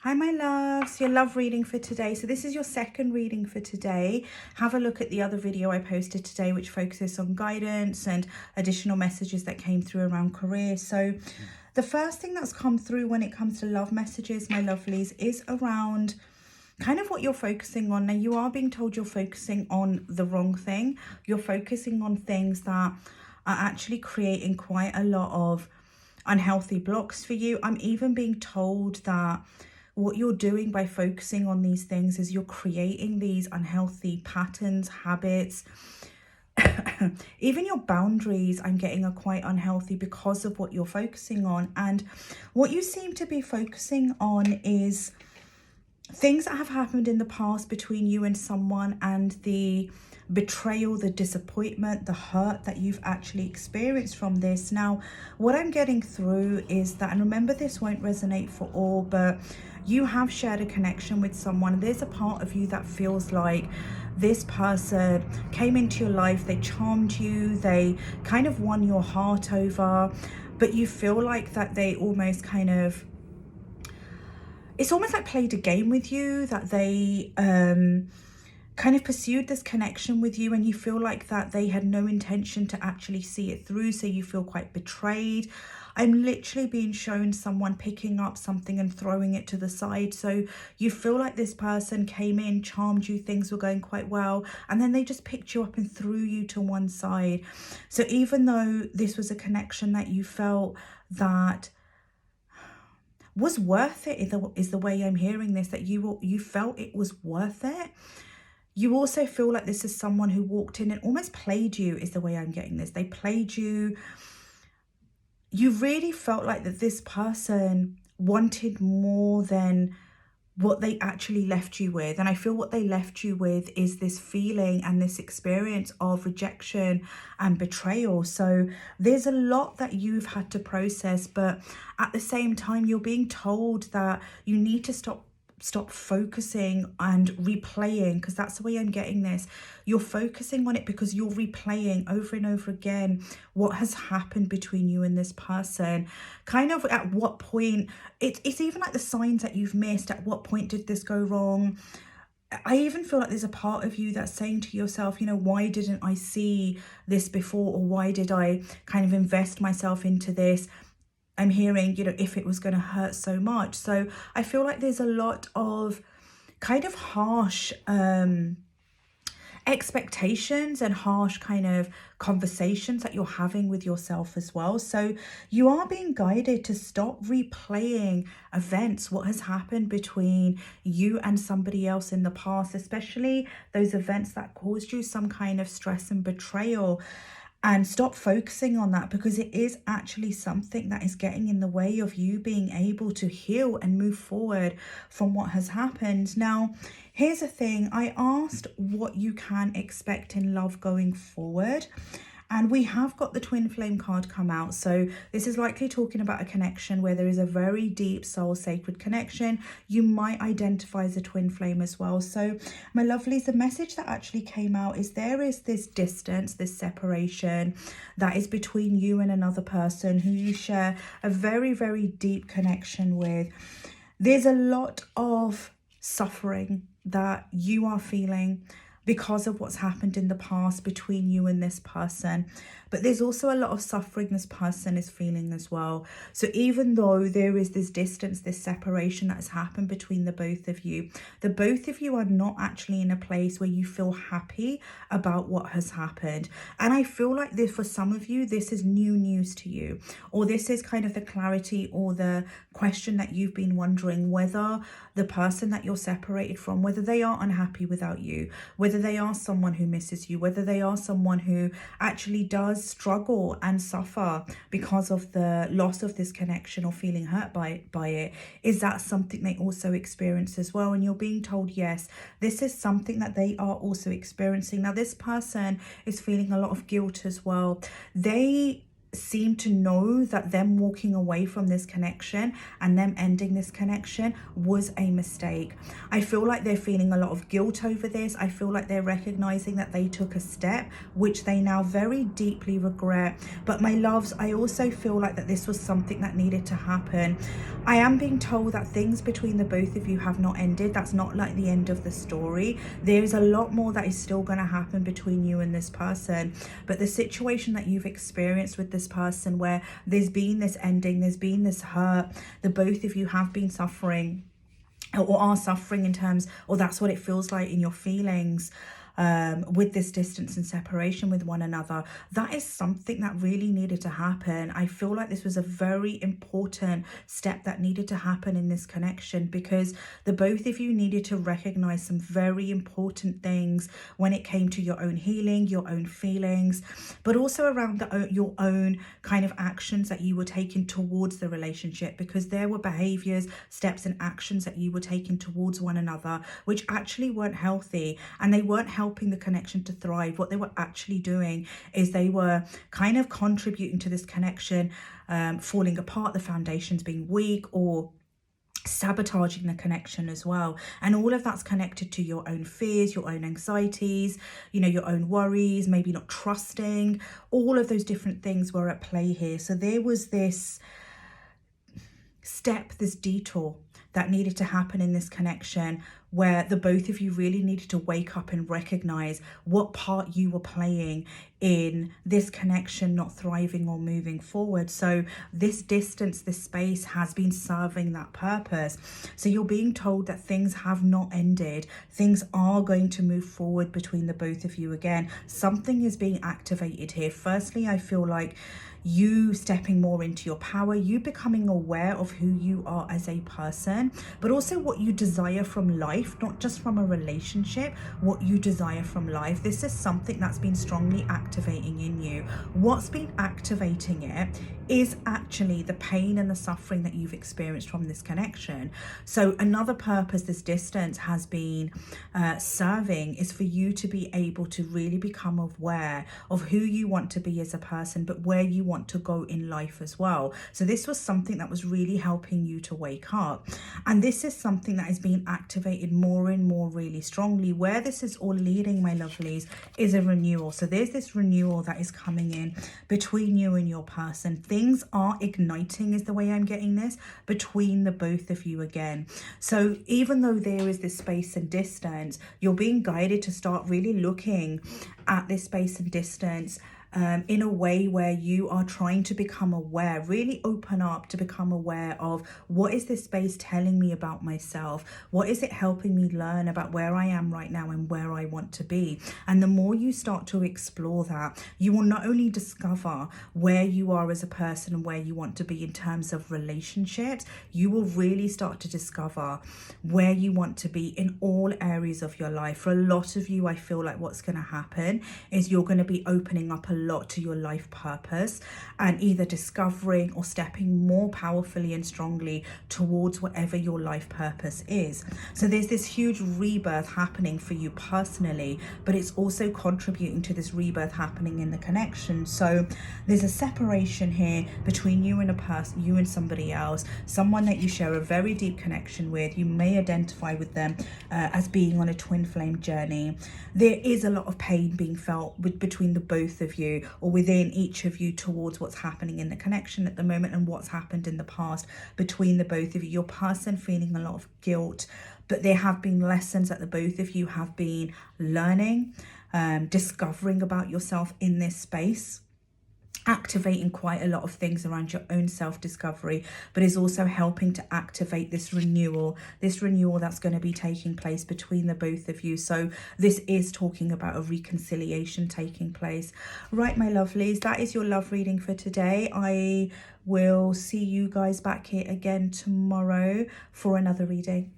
Hi my loves, your love reading for today. So this is your second reading for today. Have a look at the other video I posted today which focuses on guidance and additional messages that came through around career. So the first thing that's come through when it comes to love messages, my lovelies, is around kind of what you're focusing on. Now you are being told you're focusing on the wrong thing. You're focusing on things that are actually creating quite a lot of unhealthy blocks for you. I'm even being told that what you're doing by focusing on these things is you're creating these unhealthy patterns, habits. Even your boundaries, I'm getting, are quite unhealthy because of what you're focusing on. And what you seem to be focusing on is things that have happened in the past between you and someone, and the betrayal, the disappointment, the hurt that you've actually experienced from this. Now, what I'm getting through is that, and remember this won't resonate for all, but you have shared a connection with someone. There's a part of you that feels like this person came into your life, they charmed you, they kind of won your heart over, but you feel like that they almost kind of, it's almost like played a game with you, that they kind of pursued this connection with you, and you feel like that they had no intention to actually see it through, so you feel quite betrayed. I'm literally being shown someone picking up something and throwing it to the side. So you feel like this person came in, charmed you, things were going quite well, and then they just picked you up and threw you to one side. So even though this was a connection that you felt that was worth it, is the way I'm hearing this, that you felt it was worth it, you also feel like this is someone who walked in and almost played you, is the way I'm getting this. They played you. You really felt like that this person wanted more than what they actually left you with. And I feel what they left you with is this feeling and this experience of rejection and betrayal. So there's a lot that you've had to process, but at the same time, you're being told that you need to stop focusing and replaying, because that's the way I'm getting this. You're focusing on it because you're replaying over and over again what has happened between you and this person. Kind of at what point, it's even like the signs that you've missed. At what point did this go wrong? I even feel like there's a part of you that's saying to yourself, you know, why didn't I see this before? Or why did I kind of invest myself into this? I'm hearing, you know, if it was going to hurt so much. So I feel like there's a lot of kind of harsh expectations and harsh kind of conversations that you're having with yourself as well. So you are being guided to stop replaying events, what has happened between you and somebody else in the past, especially those events that caused you some kind of stress and betrayal. And stop focusing on that, because it is actually something that is getting in the way of you being able to heal and move forward from what has happened. Now, here's the thing. I asked what you can expect in love going forward, and we have got the twin flame card come out. So this is likely talking about a connection where there is a very deep soul sacred connection. You might identify as a twin flame as well. So my lovelies, the message that actually came out is there is this distance, this separation that is between you and another person who you share a very, very deep connection with. There's a lot of suffering that you are feeling because of what's happened in the past between you and this person. But there's also a lot of suffering this person is feeling as well. So even though there is this distance, this separation that has happened between the both of you are not actually in a place where you feel happy about what has happened. And I feel like this, for some of you, this is new news to you, or this is kind of the clarity or the question that you've been wondering, whether the person that you're separated from, whether they are unhappy without you, whether they are someone who misses you, whether they are someone who actually does struggle and suffer because of the loss of this connection or feeling hurt by it. Is that something they also experience as well? And you're being told, yes, this is something that they are also experiencing. Now, this person is feeling a lot of guilt as well. They seem to know that them walking away from this connection and them ending this connection was a mistake. I feel like they're feeling a lot of guilt over this. I feel like they're recognizing that they took a step which they now very deeply regret. But my loves, I also feel like that this was something that needed to happen. I am being told that things between the both of you have not ended. That's not like the end of the story. There's a lot more that is still going to happen between you and this person. But the situation that you've experienced with this person, where there's been this ending, there's been this hurt, the both of you have been suffering or are suffering in terms, or that's what it feels like in your feelings, with this distance and separation with one another. That is something that really needed to happen. I feel like this was a very important step that needed to happen in this connection, because the both of you needed to recognize some very important things when it came to your own healing, your own feelings, but also around your own kind of actions that you were taking towards the relationship, because there were behaviors, steps and actions that you were taking towards one another which actually weren't healthy, and they weren't helping the connection to thrive. What they were actually doing is they were kind of contributing to this connection falling apart, the foundations being weak, or sabotaging the connection as well. And all of that's connected to your own fears, your own anxieties, you know, your own worries, maybe not trusting. All of those different things were at play here. So there was this step, this detour that needed to happen in this connection, where the both of you really needed to wake up and recognize what part you were playing in this connection not thriving or moving forward. So this distance, this space has been serving that purpose. So you're being told that things have not ended. Things are going to move forward between the both of you again. Something is being activated here. Firstly, I feel like you stepping more into your power, you becoming aware of who you are as a person, but also what you desire from life, not just from a relationship, what you desire from life. This is something that's been strongly activating in you. What's been activating it is actually the pain and the suffering that you've experienced from this connection. So another purpose this distance has been serving is for you to be able to really become aware of who you want to be as a person, but where you want to go in life as well. So this was something that was really helping you to wake up. And this is something that is being activated more and more really strongly. Where this is all leading, my lovelies, is a renewal. So there's this renewal that is coming in between you and your person. Things are igniting is the way I'm getting this between the both of you again. So even though there is this space and distance, you're being guided to start really looking at this space and distance in a way where you are trying to become aware, really open up to become aware of what is this space telling me about myself? What is it helping me learn about where I am right now and where I want to be? And the more you start to explore that, you will not only discover where you are as a person and where you want to be in terms of relationships, you will really start to discover where you want to be in all areas of your life. For a lot of you, I feel like what's going to happen is you're going to be opening up a lot to your life purpose and either discovering or stepping more powerfully and strongly towards whatever your life purpose is. So there's this huge rebirth happening for you personally, but it's also contributing to this rebirth happening in the connection. So there's a separation here between you and a person, you and somebody else, someone that you share a very deep connection with. You may identify with them as being on a twin flame journey. There is a lot of pain being felt between the both of you, or within each of you, towards what's happening in the connection at the moment and what's happened in the past between the both of you. Your person feeling a lot of guilt, but there have been lessons that the both of you have been learning, discovering about yourself in this space, activating quite a lot of things around your own self-discovery, but is also helping to activate this renewal that's going to be taking place between the both of you. So this is talking about a reconciliation taking place. Right, my lovelies, that is your love reading for today. I will see you guys back here again tomorrow for another reading.